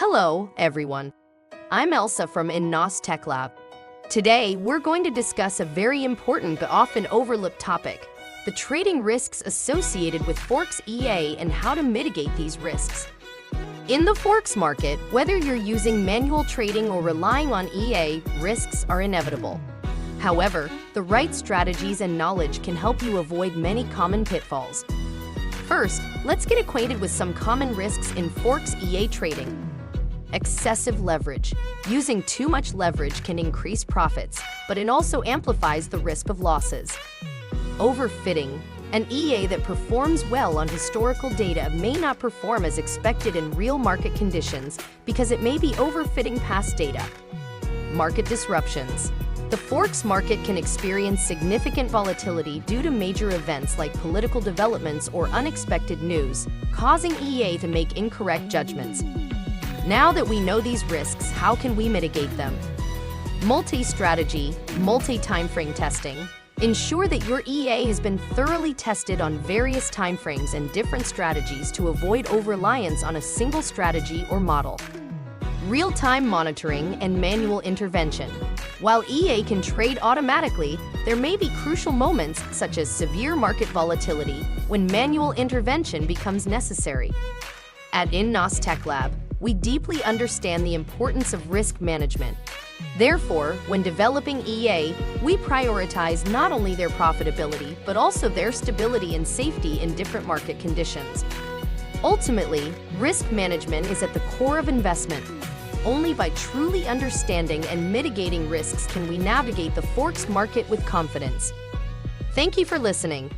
Hello, everyone. I'm Elsa from INNOSS Tech Lab. Today, we're going to discuss a very important but often overlooked topic, the trading risks associated with Forex EA and how to mitigate these risks. In the Forex market, whether you're using manual trading or relying on EA, risks are inevitable. However, the right strategies and knowledge can help you avoid many common pitfalls. First, let's get acquainted with some common risks in Forex EA trading. Excessive leverage. Using too much leverage can increase profits, but it also amplifies the risk of losses. Overfitting. An EA that performs well on historical data may not perform as expected in real market conditions because it may be overfitting past data. Market disruptions. The Forex market can experience significant volatility due to major events like political developments or unexpected news, causing EA to make incorrect judgments. Now that we know these risks, how can we mitigate them? Multi-strategy, multi-timeframe testing. Ensure that your EA has been thoroughly tested on various timeframes and different strategies to avoid over-reliance on a single strategy or model. Real-time monitoring and manual intervention. While EA can trade automatically, there may be crucial moments such as severe market volatility when manual intervention becomes necessary. At INNOSS Tech Lab, we deeply understand the importance of risk management. Therefore, when developing EA, we prioritize not only their profitability, but also their stability and safety in different market conditions. Ultimately, risk management is at the core of investment. Only by truly understanding and mitigating risks can we navigate the Forex market with confidence. Thank you for listening.